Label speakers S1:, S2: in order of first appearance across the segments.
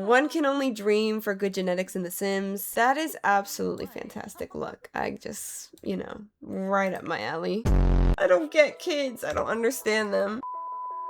S1: One can only dream for good genetics in The Sims. That is absolutely fantastic. Look, I just, right up my alley. I don't get kids. I don't understand them.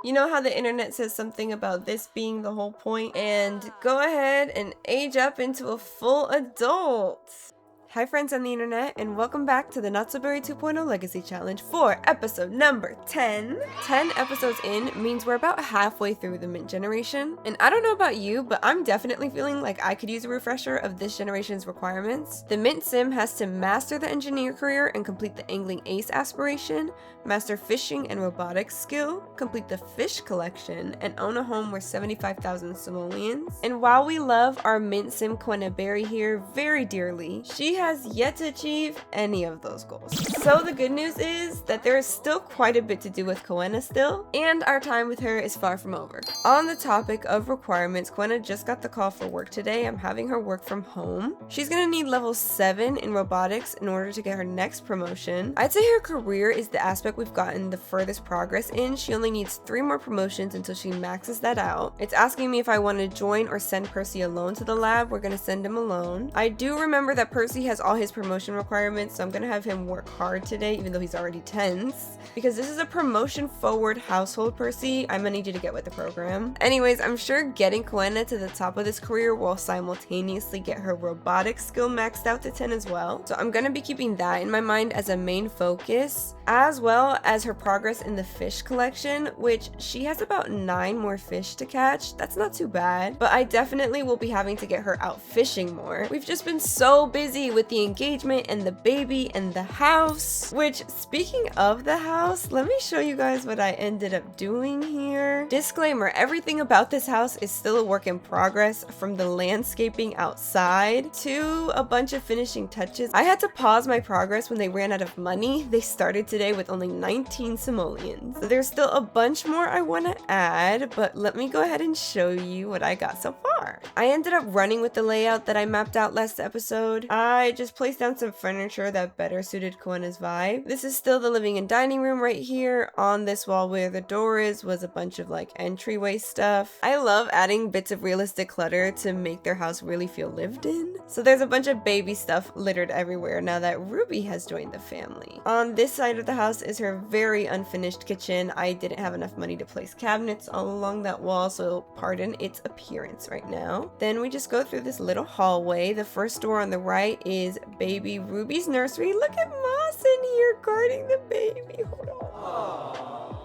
S1: You know how the internet says something about this being the whole point? And go ahead and age up into a full adult. Hi friends on the internet, and welcome back to the Not So Berry 2.0 Legacy Challenge for episode number 10. 10 episodes in means we're about halfway through the Mint generation, and I don't know about you, but I'm definitely feeling like I could use a refresher of this generation's requirements. The Mint Sim has to master the engineer career and complete the angling ace aspiration, master fishing and robotics skill, complete the fish collection, and own a home worth 75,000 simoleons. And while we love our Mint Sim Koena Berry here very dearly, she has yet to achieve any of those goals. So the good news is that there is still quite a bit to do with Koena still, and our time with her is far from over. On the topic of requirements, Koena just got the call for work today. I'm having her work from home. She's gonna need level 7 in robotics in order to get her next promotion. I'd say her career is the aspect we've gotten the furthest progress in. She only needs 3 more promotions until she maxes that out. It's asking me if I want to join or send Percy alone to the lab. We're gonna send him alone. I do remember that Percy has all his promotion requirements, so I'm gonna have him work hard today, even though he's already tense, because this is a promotion forward household, Percy. I'm gonna need you to get with the program. Anyways, I'm sure getting Koena to the top of this career will simultaneously get her robotics skill maxed out to 10 as well. So I'm gonna be keeping that in my mind as a main focus, as well as her progress in the fish collection, which she has about 9 more fish to catch. That's not too bad, but I definitely will be having to get her out fishing more. We've just been so busy with the engagement and the baby and the house, which, speaking of the house, let me show you guys what I ended up doing here. Disclaimer, everything about this house is still a work in progress, from the landscaping outside to a bunch of finishing touches. I had to pause my progress when they ran out of money. They started today with only 19 simoleons. So there's still a bunch more I want to add, but let me go ahead and show you what I got so far. I ended up running with the layout that I mapped out last episode. I just placed down some furniture that better suited Koena's vibe. This is still the living and dining room right here. On this wall where the door is was a bunch of like entryway stuff. I love adding bits of realistic clutter to make their house really feel lived in. So there's a bunch of baby stuff littered everywhere now that Ruby has joined the family. On this side of the house is her very unfinished kitchen. I didn't have enough money to place cabinets all along that wall, so pardon its appearance right now. Then we just go through this little hallway. The first door on the right is baby Ruby's nursery. Look at Moss in here guarding the baby. Hold on.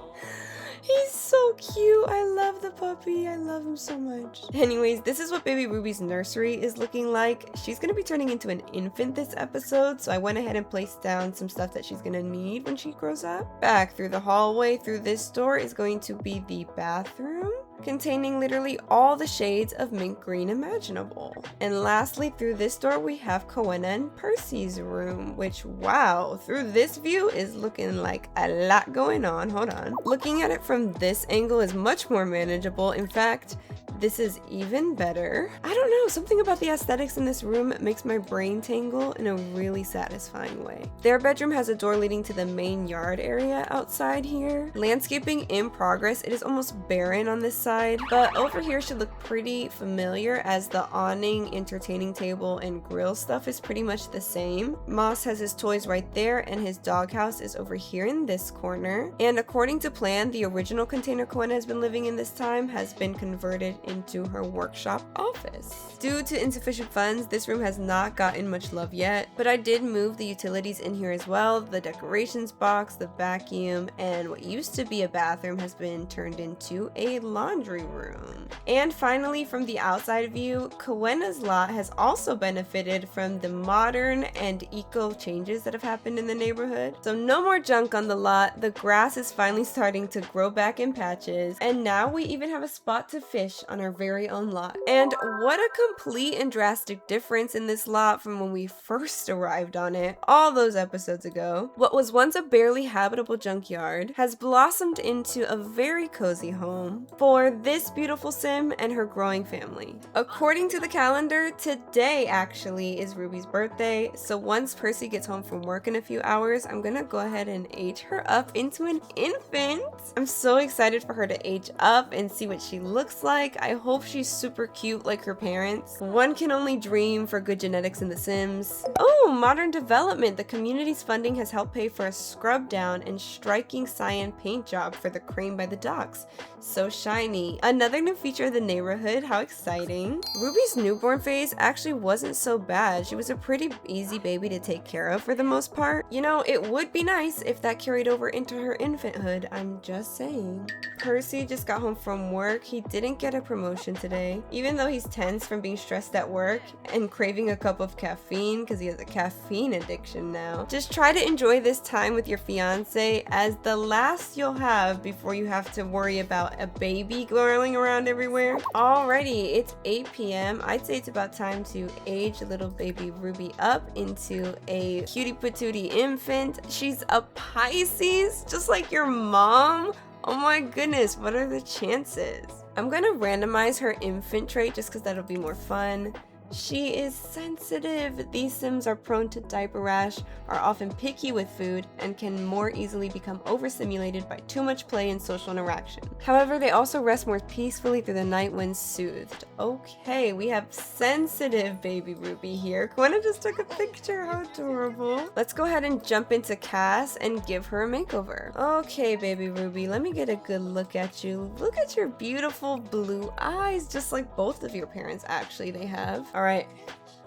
S1: He's so cute. I love the puppy. I love him so much. Anyways, this is what baby Ruby's nursery is looking like. She's gonna be turning into an infant this episode, so I went ahead and placed down some stuff that she's gonna need when she grows up. Back through the hallway through this door is going to be the bathroom, containing literally all the shades of mint green imaginable. And lastly, through this door we have Koena and Percy's room, which, wow, through this view is looking like a lot going on. Hold on. Looking at it from this angle is much more manageable. In fact, this is even better. I don't know, something about the aesthetics in this room makes my brain tingle in a really satisfying way. Their bedroom has a door leading to the main yard area outside here. Landscaping in progress. It is almost barren on this side, but over here should look pretty familiar, as the awning, entertaining table, and grill stuff is pretty much the same. Moss has his toys right there, and his doghouse is over here in this corner. And according to plan, the original container Koena has been living in this time has been converted into her workshop office. Due to insufficient funds, this room has not gotten much love yet, but I did move the utilities in here as well. The decorations box, the vacuum, and what used to be a bathroom has been turned into a laundry room. And finally, from the outside view, Koena's lot has also benefited from the modern and eco changes that have happened in the neighborhood. So no more junk on the lot. The grass is finally starting to grow back in patches, and now we even have a spot to fish on our very own lot. And what a complete and drastic difference in this lot from when we first arrived on it all those episodes ago. What was once a barely habitable junkyard has blossomed into a very cozy home for this beautiful sim and her growing family. According to the calendar, today actually is Ruby's birthday, so once Percy gets home from work in a few hours, I'm gonna go ahead and age her up into an infant. I'm so excited for her to age up and see what she looks like. I hope she's super cute like her parents. One can only dream for good genetics in The Sims. Oh, modern development. The community's funding has helped pay for a scrub down and striking cyan paint job for the crane by the docks. So shiny. Another new feature of the neighborhood. How exciting. Ruby's newborn phase actually wasn't so bad. She was a pretty easy baby to take care of for the most part. You know, it would be nice if that carried over into her infanthood. I'm just saying. Percy just got home from work. He didn't get a promotion today. Even though he's tense from being stressed at work and craving a cup of caffeine because he has a caffeine addiction now. Just try to enjoy this time with your fiance as the last you'll have before you have to worry about a baby whirling around everywhere. Alrighty, it's 8 p.m. I'd say it's about time to age little baby Ruby up into a cutie patootie infant. She's a Pisces, just like your mom. Oh my goodness, what are the chances? I'm gonna randomize her infant trait just because that'll be more fun. She is sensitive. These Sims are prone to diaper rash, are often picky with food, and can more easily become overstimulated by too much play and social interaction. However, they also rest more peacefully through the night when soothed. Okay, we have sensitive baby Ruby here. Koena just took a picture. How adorable. Let's go ahead and jump into Cass and give her a makeover. Okay, baby Ruby, let me get a good look at you. Look at your beautiful blue eyes, just like both of your parents actually they have. Alright,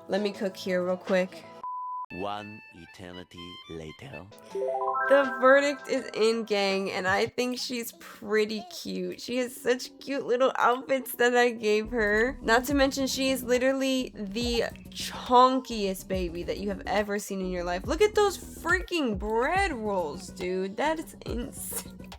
S1: let me cook here real quick.
S2: One eternity later.
S1: The verdict is in, gang, and I think she's pretty cute. She has such cute little outfits that I gave her. Not to mention she is literally the chunkiest baby that you have ever seen in your life. Look at those freaking bread rolls, dude. That is insane.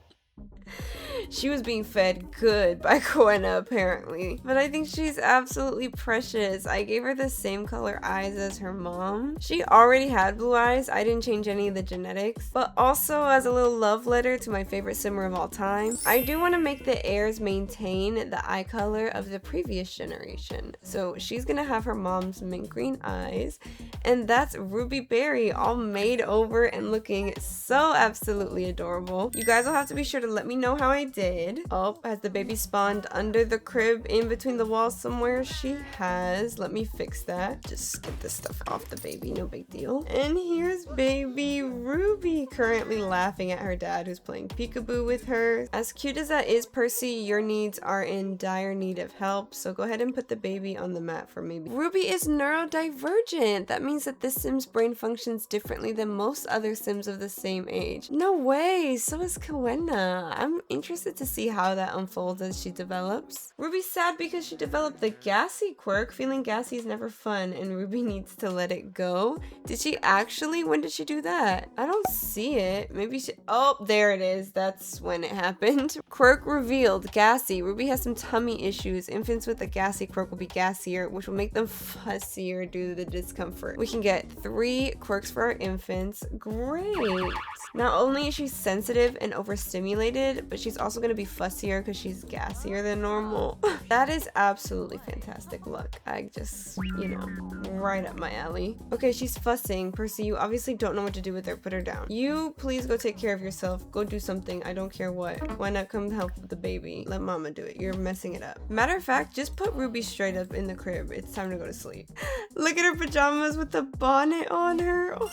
S1: She was being fed good by Koena apparently, but I think she's absolutely precious. I gave her the same color eyes as her mom. She already had blue eyes. I didn't change any of the genetics, but also as a little love letter to my favorite simmer of all time, I do want to make the heirs maintain the eye color of the previous generation. So she's gonna have her mom's mint green eyes, and that's Ruby Berry all made over and looking so absolutely adorable. You guys will have to be sure to let me know how I did. Oh, has the baby spawned under the crib in between the walls somewhere? She has. Let me fix that. Just get this stuff off the baby, no big deal. And here's baby Ruby currently laughing at her dad who's playing peekaboo with her. As cute as that is, Percy, your needs are in dire need of help, so go ahead and put the baby on the mat for me. Ruby is neurodivergent. That means that this Sim's brain functions differently than most other Sims of the same age. No way, so is Koena. I'm interested to see how that unfolds as she develops. Ruby's sad because she developed the gassy quirk. Feeling gassy is never fun and Ruby needs to let it go. Did she actually? When did she do that? I don't see it. Maybe she... Oh, there it is. That's when it happened. Quirk revealed. Gassy. Ruby has some tummy issues. Infants with a gassy quirk will be gassier, which will make them fussier due to the discomfort. We can get 3 quirks for our infants. Great. Not only is she sensitive and overstimulated, but she's also going to be fussier because she's gassier than normal. That is absolutely fantastic. Look, I just, you know, right up my alley. Okay, she's fussing. Percy, you obviously don't know what to do with her. Put her down. You please go take care of yourself. Go do something. I don't care what. Why not come help with the baby? Let mama do it. You're messing it up. Matter of fact, just put Ruby straight up in the crib. It's time to go to sleep. Look at her pajamas with the bonnet on her. Oh.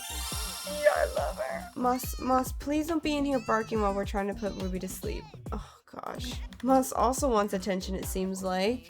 S1: Yeah, I love her. Moss, please don't be in here barking while we're trying to put Ruby to sleep. Oh gosh. Moss also wants attention, it seems like.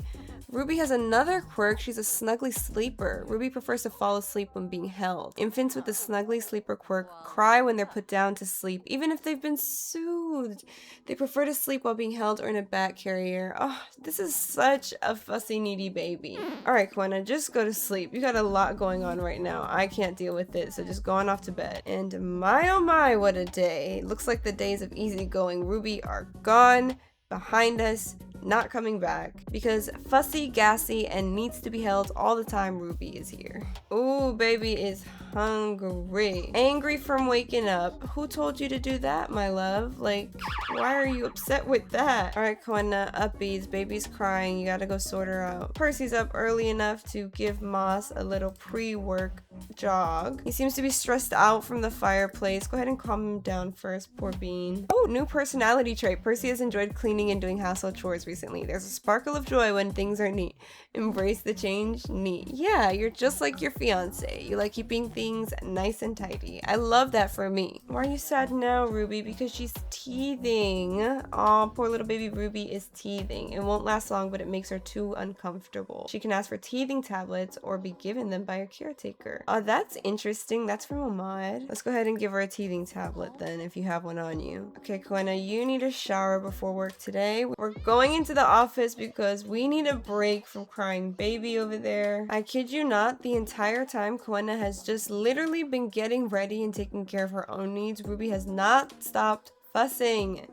S1: Ruby has another quirk. She's a snuggly sleeper. Ruby prefers to fall asleep when being held. Infants with the snuggly sleeper quirk cry when they're put down to sleep, even if they've been soothed. They prefer to sleep while being held or in a back carrier. Oh, this is such a fussy, needy baby. Alright, Koena, just go to sleep. You got a lot going on right now. I can't deal with it, so just go on off to bed. And my oh my, what a day. Looks like the days of easygoing Ruby are gone, behind us, not coming back, because fussy, gassy, and needs to be held all the time Ruby is here. Ooh, baby is hungry. Angry from waking up. Who told you to do that, my love? Like, why are you upset with that? All right, Koena, uppies. Baby's crying. You gotta go sort her out. Percy's up early enough to give Moss a little pre-work jog. He seems to be stressed out from the fireplace. Go ahead and calm him down first, poor bean. Oh, new personality trait. Percy has enjoyed cleaning and doing household chores recently. There's a sparkle of joy when things are neat. Embrace the change, neat. Yeah, you're just like your fiance. You like keeping things nice and tidy. I love that for me. Why are you sad now, Ruby? Because she's teething. Aw, poor little baby Ruby is teething. It won't last long, but it makes her too uncomfortable. She can ask for teething tablets or be given them by her caretaker. Oh, that's interesting. That's from Ahmad. Let's go ahead and give her a teething tablet then, if you have one on you. Okay, Koena, you need a shower before work today. We're going into the office because we need a break from crying baby over there. I kid you not, the entire time Koena has just literally been getting ready and taking care of her own needs. Ruby has not stopped fussing.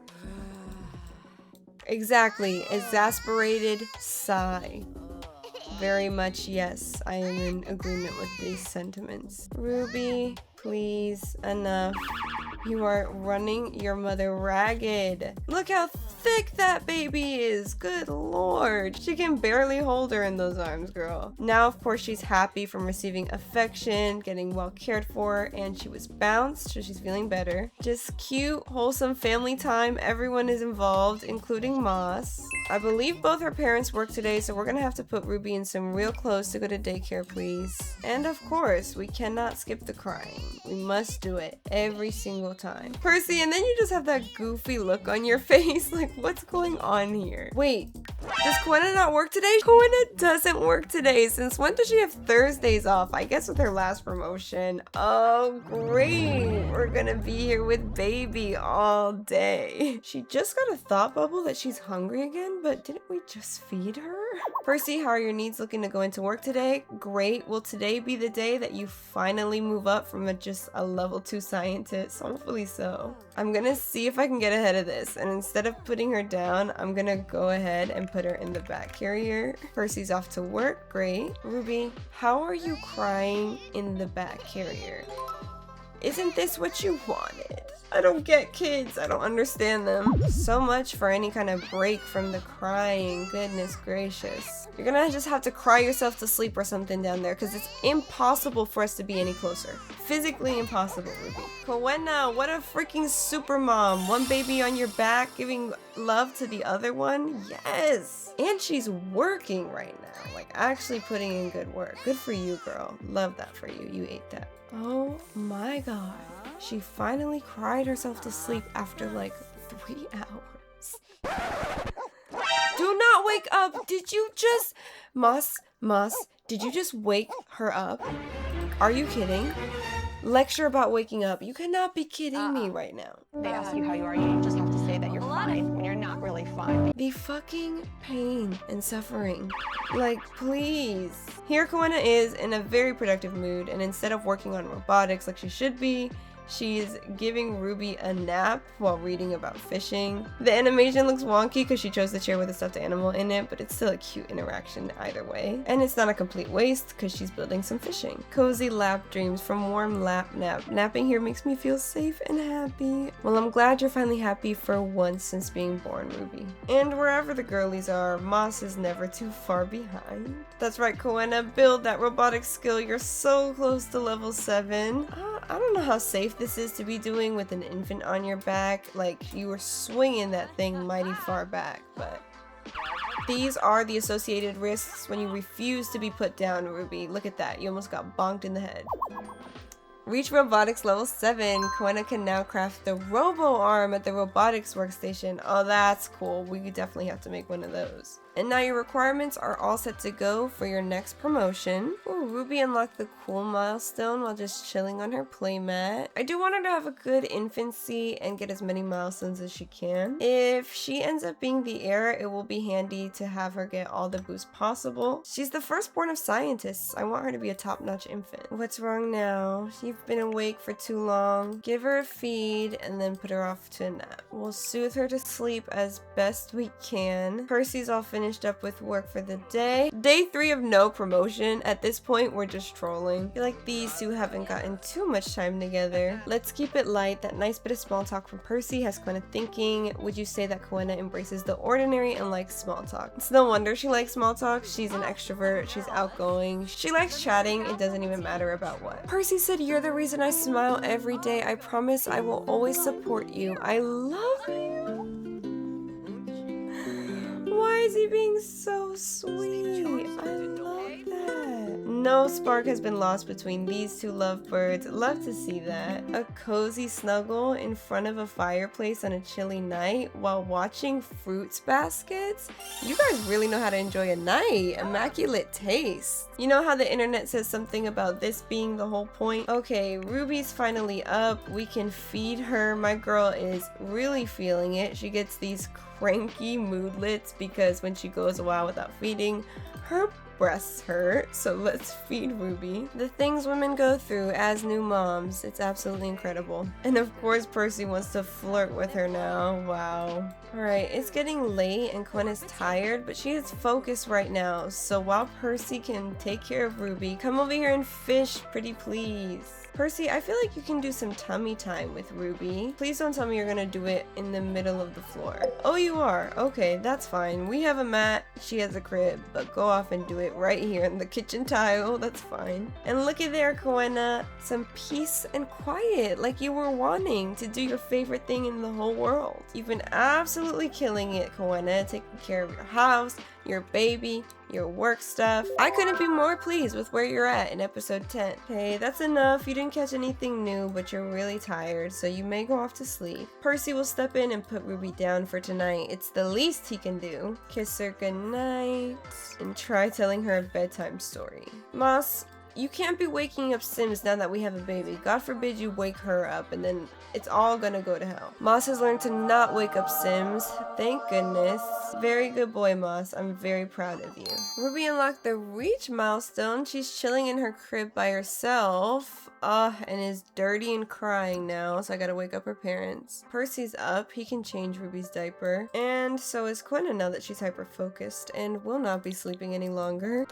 S1: Exactly. Exasperated sigh. Very much yes, I am in agreement with these sentiments. Ruby, please, enough. You are running your mother ragged. Look how thick that baby is. Good lord. She can barely hold her in those arms, girl. Now, of course, she's happy from receiving affection, getting well cared for, and she was bounced, so she's feeling better. Just cute, wholesome family time. Everyone is involved, including Moss. I believe both her parents work today, so we're gonna have to put Ruby in some real clothes to go to daycare, please. And of course, we cannot skip the crying. We must do it every single time. Percy, and then you just have that goofy look on your face. Like, what's going on here? Wait, does Koena not work today? Koena doesn't work today. Since when does she have Thursdays off? I guess with her last promotion. Oh, great. We're gonna be here with baby all day. She just got a thought bubble that she's hungry again, but didn't we just feed her? Percy, how are your needs looking to go into work today? Great. Will today be the day that you finally move up from just a level 2 scientist? Hopefully so. I'm gonna see if I can get ahead of this, and instead of putting her down, I'm gonna go ahead and put her in the back carrier. Percy's off to work. Great. Ruby, how are you crying in the back carrier? Isn't this what you wanted? I don't get kids. I don't understand them. So much for any kind of break from the crying. Goodness gracious. You're gonna just have to cry yourself to sleep or something down there because it's impossible for us to be any closer. Physically impossible, Ruby. Koena, what a freaking super mom. One baby on your back giving love to the other one. Yes. And she's working right now. Like actually putting in good work. Good for you, girl. Love that for you. You ate that. Oh my god. She finally cried herself to sleep after like 3 hours. Do not wake up! Did you just... Moss, did you just wake her up? Are you kidding? Lecture about waking up. You cannot be kidding me right now.
S3: They ask you how you are, you just have to say that you're fine when you're not really fine.
S1: The fucking pain and suffering. Like, please. Here Koena is in a very productive mood, and instead of working on robotics like she should be, she's giving Ruby a nap while reading about fishing. The animation looks wonky because she chose the chair with a stuffed animal in it, but it's still a cute interaction either way. And it's not a complete waste because she's building some fishing. Cozy lap dreams from warm lap nap. Napping here makes me feel safe and happy. Well, I'm glad you're finally happy for once since being born, Ruby. And wherever the girlies are, Moss is never too far behind. That's right, Koena, build that robotic skill. You're so close to level 7. I don't know how safe this is to be doing with an infant on your back. Like, you were swinging that thing mighty far back, but these are the associated risks when you refuse to be put down, Ruby. Look at that. You almost got bonked in the head. Reach robotics level 7. Koena can now craft the robo arm at the robotics workstation. Oh, that's cool. We definitely have to make one of those. And now your requirements are all set to go for your next promotion. Ooh, Ruby unlocked the cool milestone while just chilling on her playmat. I do want her to have a good infancy and get as many milestones as she can. If she ends up being the heir, it will be handy to have her get all the boosts possible. She's the firstborn of scientists. I want her to be a top-notch infant. What's wrong now? You've been awake for too long. Give her a feed and then put her off to a nap. We'll soothe her to sleep as best we can. Percy's all finished up with work for the day. Day 3 of no promotion. At this point, we're just trolling. I feel like these two haven't gotten too much time together. Let's keep it light. That nice bit of small talk from Percy has Koena thinking, would you say that Koena embraces the ordinary and likes small talk? It's no wonder she likes small talk. She's an extrovert, she's outgoing, she likes chatting, it doesn't even matter about what. Percy said, you're the reason I smile every day. I promise I will always support you. I love you. Why is he being so sweet? I love that. No spark has been lost between these two lovebirds. Love to see that. A cozy snuggle in front of a fireplace on a chilly night while watching fruits baskets. You guys really know how to enjoy a night. Immaculate taste. You know how the internet says something about this being the whole point? Okay, Ruby's finally up. We can feed her. My girl is really feeling it. She gets these cranky moodlets because when she goes a while without feeding, her breasts hurt, so let's feed Ruby. The things women go through as new moms, it's absolutely incredible. And of course Percy wants to flirt with her now. Wow. Alright, it's getting late and Koena's tired, but she is focused right now. So while Percy can take care of Ruby, come over here and fish, pretty please. Percy, I feel like you can do some tummy time with Ruby. Please don't tell me you're gonna do it in the middle of the floor. Oh, you are? Okay, that's fine. We have a mat, she has a crib, but go off and do it right here in the kitchen tile. That's fine. And look at there, Koena. Some peace and quiet, like you were wanting to do your favorite thing in the whole world. You've been absolutely killing it, Koena, taking care of your house, your baby, your work stuff. I couldn't be more pleased with where you're at in episode 10. Okay, that's enough. You didn't catch anything new, but you're really tired, so you may go off to sleep. Percy will step in and put Ruby down for tonight. It's the least he can do. Kiss her goodnight and try telling her a bedtime story. Moss, you can't be waking up Sims now that we have a baby. God forbid you wake her up and then it's all gonna go to hell. Moss has learned to not wake up Sims. Thank goodness. Very good boy, Moss. I'm very proud of you. Ruby unlocked the reach milestone. She's chilling in her crib by herself. And is dirty and crying now, so I gotta wake up her parents. Percy's up. He can change Ruby's diaper. And so is Koena now that she's hyper-focused and will not be sleeping any longer.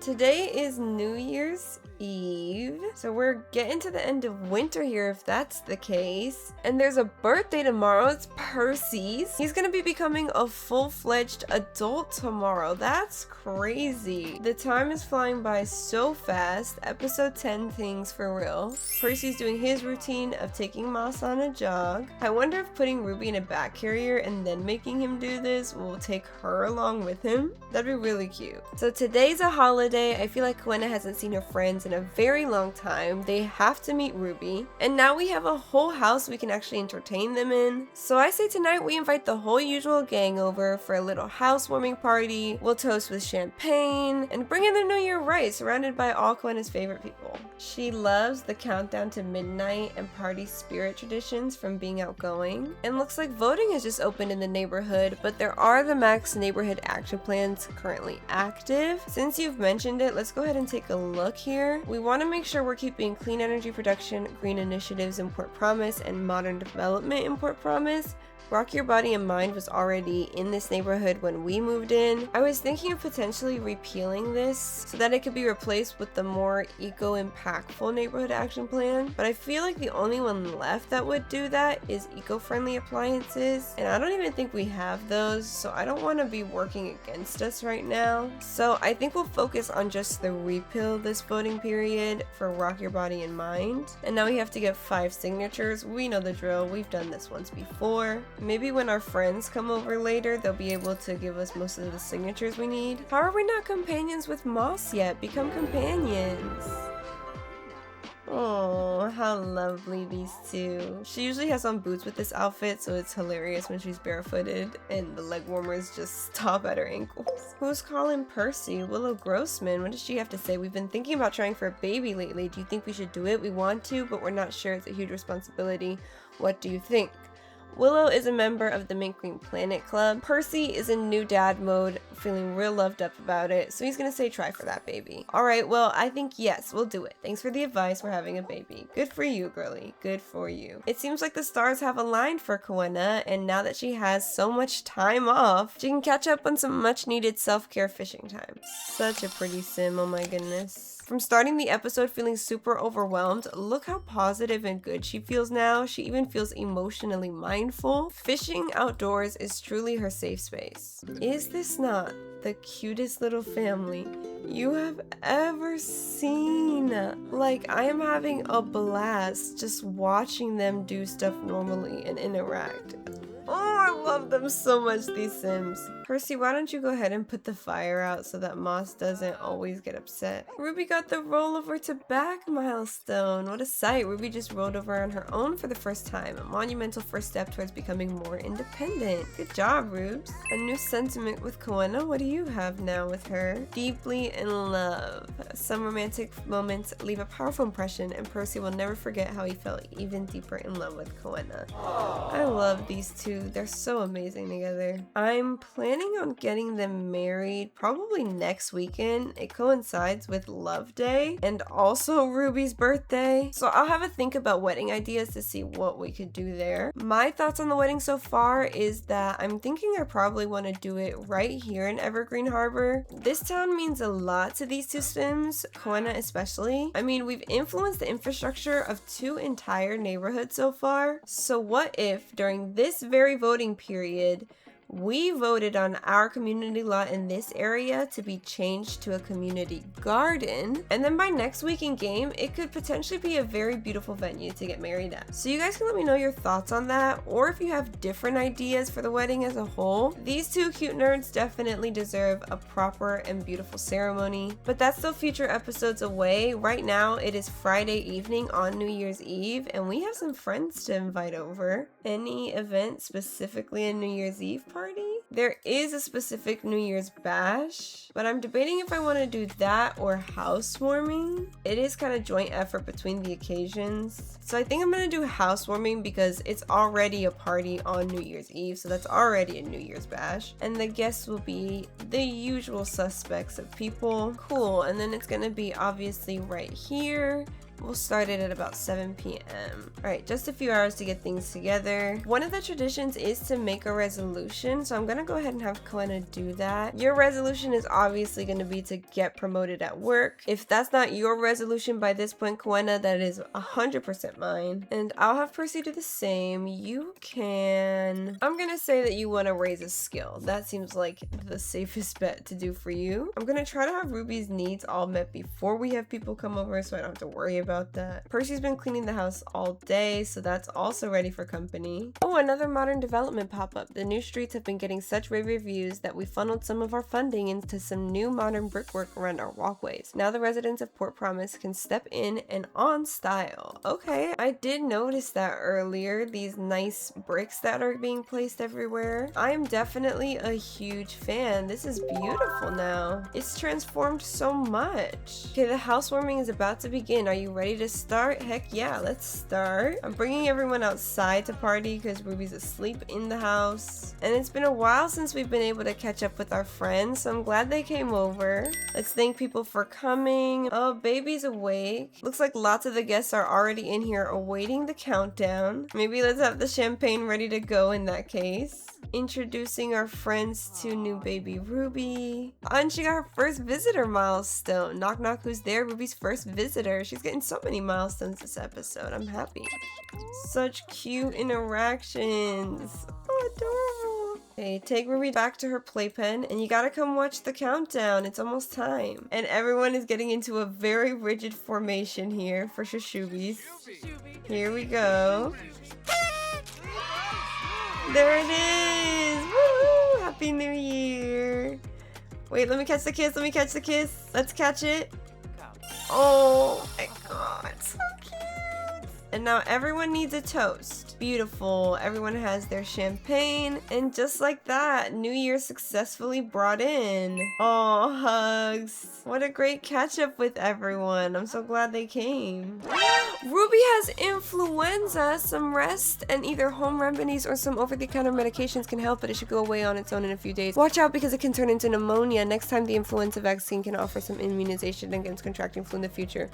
S1: Today is New Year's Eve, so we're getting to the end of winter here if that's the case. And there's a birthday tomorrow. It's Percy's. He's gonna be becoming a full-fledged adult tomorrow. That's crazy. The time is flying by so fast. Episode 10 things for real. Percy's doing his routine of taking Moss on a jog. I wonder if putting Ruby in a back carrier and then making him do this will take her along with him. That'd be really cute. So today's a holiday. I feel like Koena hasn't seen her friends in a very long time. They have to meet Ruby. And now we have a whole house we can actually entertain them in. So I say tonight we invite the whole usual gang over for a little housewarming party. We'll toast with champagne and bring in the New Year right, surrounded by all Koena's favorite people. She loves the countdown to midnight and party spirit traditions from being outgoing. And looks like voting has just opened in the neighborhood, but there are the Max neighborhood action plans currently active. Since you've mentioned it, let's go ahead and take a look here. We want to make sure we're keeping clean energy production, green initiatives in Port Promise, and modern development in Port Promise. Rock Your Body and Mind was already in this neighborhood when we moved in. I was thinking of potentially repealing this so that it could be replaced with the more eco-impactful neighborhood action plan, but I feel like the only one left that would do that is eco-friendly appliances, and I don't even think we have those, so I don't want to be working against us right now. So I think we'll focus on just the repeal this voting period for Rock Your Body and Mind. And now we have to get 5 signatures. We know the drill. We've done this once before. Maybe when our friends come over later, they'll be able to give us most of the signatures we need. How are we not companions with Moss yet? Become companions. Oh, how lovely these two. She usually has on boots with this outfit, so it's hilarious when she's barefooted and the leg warmers just stop at her ankles. Who's calling Percy? Willow Grossman. What does she have to say? We've been thinking about trying for a baby lately. Do you think we should do it? We want to, but we're not sure. It's a huge responsibility. What do you think? Willow is a member of the Mint Green Planet Club. Percy is in new dad mode, feeling real loved up about it, so he's gonna say try for that baby. Alright, well, I think yes, we'll do it. Thanks for the advice, we're having a baby. Good for you, girly. Good for you. It seems like the stars have aligned for Koena, and now that she has so much time off, she can catch up on some much needed self-care fishing time. Such a pretty sim, oh my goodness. From starting the episode feeling super overwhelmed, look how positive and good she feels now. She even feels emotionally mindful. Fishing outdoors is truly her safe space. Is this not the cutest little family you have ever seen? Like, I am having a blast just watching them do stuff normally and interact. Oh, I love them so much, these Sims. Percy, why don't you go ahead and put the fire out so that Moss doesn't always get upset? Ruby got the rollover to back milestone. What a sight. Ruby just rolled over on her own for the first time. A monumental first step towards becoming more independent. Good job, Rubes. A new sentiment with Koena. What do you have now with her? Deeply in love. Some romantic moments leave a powerful impression, and Percy will never forget how he felt even deeper in love with Koena. I love these two. They're so amazing together. I'm planning on getting them married probably next weekend. It coincides with Love Day and also Ruby's birthday. So I'll have a think about wedding ideas to see what we could do there. My thoughts on the wedding so far is that I'm thinking I probably want to do it right here in Evergreen Harbor. This town means a lot to these two Sims, Koena especially. I mean, we've influenced the infrastructure of 2 entire neighborhoods so far. So what if during this very voting period, we voted on our community lot in this area to be changed to a community garden, and then by next week in game, it could potentially be a very beautiful venue to get married at. So you guys can let me know your thoughts on that, or if you have different ideas for the wedding as a whole. These two cute nerds definitely deserve a proper and beautiful ceremony, but that's still future episodes away. Right now, it is Friday evening on New Year's Eve, and we have some friends to invite over. Any event specifically a New Year's Eve party? There is a specific New Year's bash, but I'm debating if I want to do that or housewarming. It is kind of joint effort between the occasions. So I think I'm going to do housewarming because it's already a party on New Year's Eve, so that's already a New Year's bash. And the guests will be the usual suspects of people. Cool, and then it's going to be obviously right here. We'll start it at about 7 p.m. Alright, just a few hours to get things together. One of the traditions is to make a resolution, so I'm gonna go ahead and have Koena do that. Your resolution is obviously gonna be to get promoted at work. If that's not your resolution by this point, Koena, that is 100% mine. And I'll have Percy do the same. You can... I'm gonna say that you want to raise a skill. That seems like the safest bet to do for you. I'm gonna try to have Ruby's needs all met before we have people come over, so I don't have to worry about that. Percy's been cleaning the house all day, so that's also ready for company. Oh, another modern development pop-up. The new streets have been getting such rave reviews that we funneled some of our funding into some new modern brickwork around our walkways. Now the residents of Port Promise can step in and on style. Okay, I did notice that earlier, these nice bricks that are being placed everywhere. I am definitely a huge fan. This is beautiful now. It's transformed so much. Okay, the housewarming is about to begin. Are you ready to start? Heck yeah, let's start. I'm bringing everyone outside to party because Ruby's asleep in the house. And it's been a while since we've been able to catch up with our friends, so I'm glad they came over. Let's thank people for coming. Oh, baby's awake. Looks like lots of the guests are already in here awaiting the countdown. Maybe let's have the champagne ready to go in that case. Introducing our friends to new baby Ruby. And she got her first visitor milestone. Knock knock, who's there? Ruby's first visitor. She's getting so many milestones this episode. I'm happy. Such cute interactions. Oh, adorable. Okay, take Ruby back to her playpen, and you gotta come watch the countdown. It's almost time. And everyone is getting into a very rigid formation here for Shushubies. Here we go. There it is! Woo! Happy New Year! Wait, let me catch the kiss. Let me catch the kiss. Let's catch it. Oh my god, so cute! And now everyone needs a toast. Beautiful. Everyone has their champagne. And just like that, New Year successfully brought in. Oh, hugs. What a great catch up with everyone. I'm so glad they came. Ruby has influenza. Some rest and either home remedies or some over-the-counter medications can help, but it should go away on its own in a few days. Watch out because it can turn into pneumonia. Next time the influenza vaccine can offer some immunization against contracting flu in the future.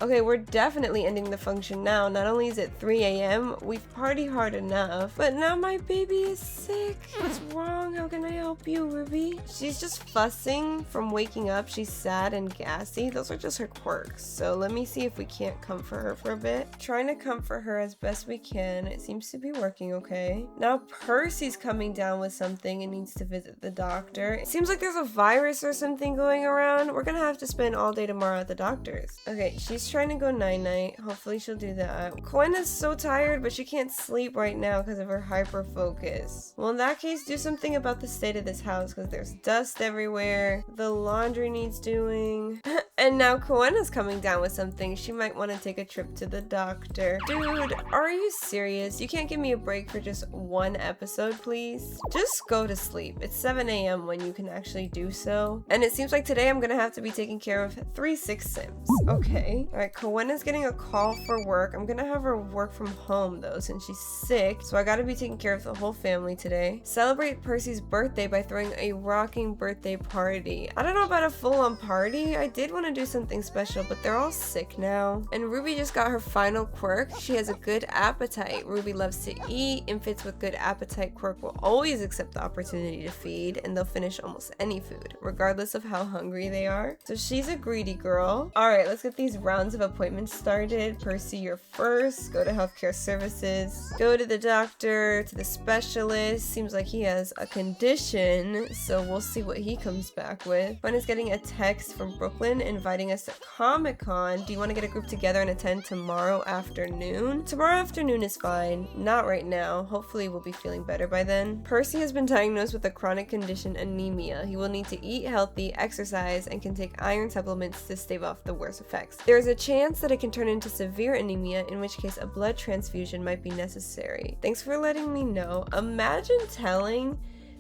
S1: Okay, we're definitely ending the function now. Not only is it 3 a.m., we've partied hard enough, but now my baby is sick. What's wrong? How can I help you, Ruby? She's just fussing from waking up. She's sad and gassy. Those are just her quirks. So let me see if we can't comfort her for a bit. Trying to comfort her as best we can. It seems to be working okay. Now Percy's coming down with something and needs to visit the doctor. It seems like there's a virus or something going around. We're gonna have to spend all day tomorrow at the doctor's. Okay, she's trying to go night-night. Hopefully she'll do that. Koena's so tired, but she can't sleep right now because of her hyper focus. Well, in that case, do something about the state of this house because there's dust everywhere. The laundry needs doing. And now Koena's coming down with something. She might want to take a trip to the doctor. Dude, are you serious? You can't give me a break for just one episode, please? Just go to sleep. It's 7 a.m. when you can actually do so. And it seems like today I'm gonna have to be taking care of 3 sick Sims. Okay. Alright, Koena's getting a call for work. I'm gonna have her work from home though since she's sick. So I gotta be taking care of the whole family today. Celebrate Percy's birthday by throwing a rocking birthday party. I don't know about a full-on party. I did want to do something special, but they're all sick now. And Ruby just got her final quirk. She has a good appetite. Ruby loves to eat. Infants with good appetite quirk will always accept the opportunity to feed, and they'll finish almost any food, regardless of how hungry they are. So she's a greedy girl. Alright, let's get these rounds of appointments started. Percy, you're first. Go to healthcare services. Go to the doctor, to the specialist. Seems like he has a condition, so we'll see what he comes back with. Fun is getting a text from Brooklyn inviting us to Comic-Con. Do you want to get a group together and attend tomorrow afternoon? Tomorrow afternoon is fine. Not right now. Hopefully we'll be feeling better by then. Percy has been diagnosed with a chronic condition, anemia. He will need to eat healthy, exercise, and can take iron supplements to stave off the worst effects. There is a chance that it can turn into severe anemia, in which case a blood transfusion might be necessary. Thanks for letting me know. Imagine telling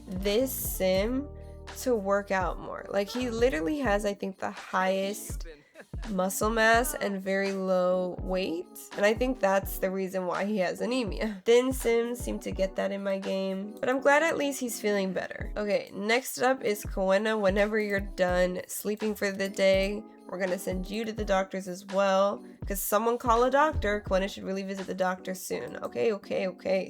S1: this sim to work out more. Like, he literally has, I think, the highest muscle mass and very low weight, and I think that's the reason why he has anemia. Thin Sims seem to get that in my game, but I'm glad at least he's feeling better. Okay, next up is Koena. Whenever you're done sleeping for the day, we're gonna send you to the doctors as well, because someone call a doctor. Koena should really visit the doctor soon. Okay,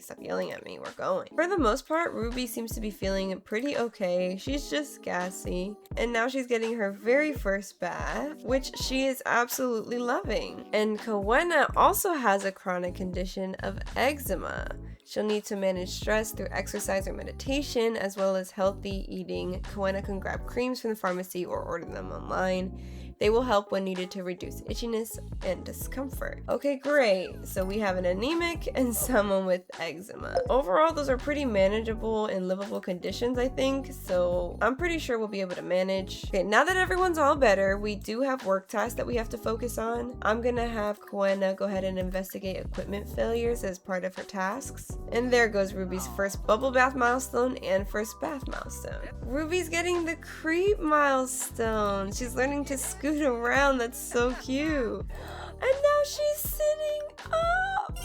S1: stop yelling at me, we're going. For the most part, Ruby seems to be feeling pretty okay. She's just gassy, and now she's getting her very first bath, which she is absolutely loving. And Koena also has a chronic condition of eczema. She'll need to manage stress through exercise or meditation, as well as healthy eating. Koena can grab creams from the pharmacy or order them online. They will help when needed to reduce itchiness and discomfort. Okay, great. So we have an anemic and someone with eczema. Overall, those are pretty manageable and livable conditions, I think. So I'm pretty sure we'll be able to manage. Okay, now that everyone's all better, we do have work tasks that we have to focus on. I'm gonna have Koena go ahead and investigate equipment failures as part of her tasks. And there goes Ruby's first bubble bath milestone and first bath milestone. Ruby's getting the creep milestone. She's learning to scoot around. That's so cute. And now she's sitting up.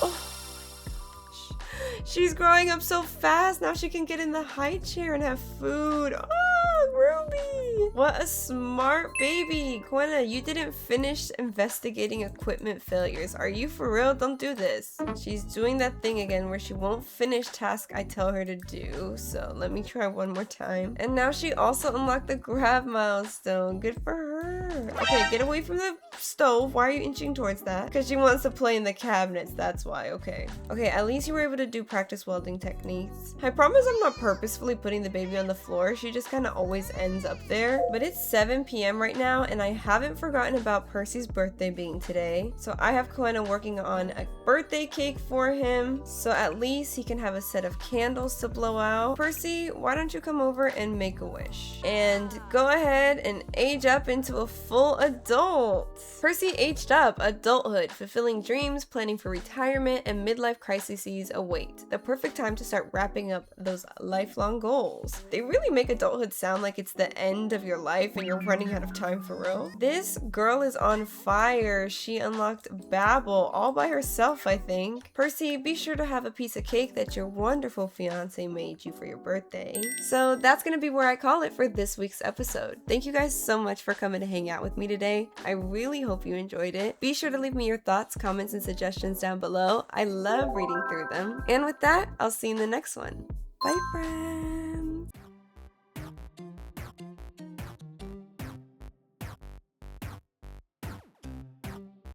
S1: Oh my gosh. She's growing up so fast. Now she can get in the high chair and have food. Oh, Ruby. What a smart baby. Koena, you didn't finish investigating equipment failures. Are you for real? Don't do this. She's doing that thing again where she won't finish tasks I tell her to do. So let me try one more time. And now she also unlocked the grab milestone. Good for her. Okay, get away from the stove. Why are you inching towards that? Because she wants to play in the cabinets. That's why. Okay, at least you were able to do practice welding techniques. I promise I'm not purposefully putting the baby on the floor. She just kind of always ends up there. But it's 7 p.m. right now, and I haven't forgotten about Percy's birthday being today. So I have Koena working on a birthday cake for him, so at least he can have a set of candles to blow out. Percy, why don't you come over and make a wish? And go ahead and age up into into a full adult. Percy aged up, adulthood, fulfilling dreams, planning for retirement, and midlife crises await. The perfect time to start wrapping up those lifelong goals. They really make adulthood sound like it's the end of your life and you're running out of time for real. This girl is on fire. She unlocked Babel all by herself, I think. Percy, be sure to have a piece of cake that your wonderful fiance made you for your birthday. So that's gonna be where I call it for this week's episode. Thank you guys so much for coming to hang out with me today. I really hope you enjoyed it. Be sure to leave me your thoughts, comments, and suggestions down below. I love reading through them. And with that, I'll see you in the next one. Bye, friends!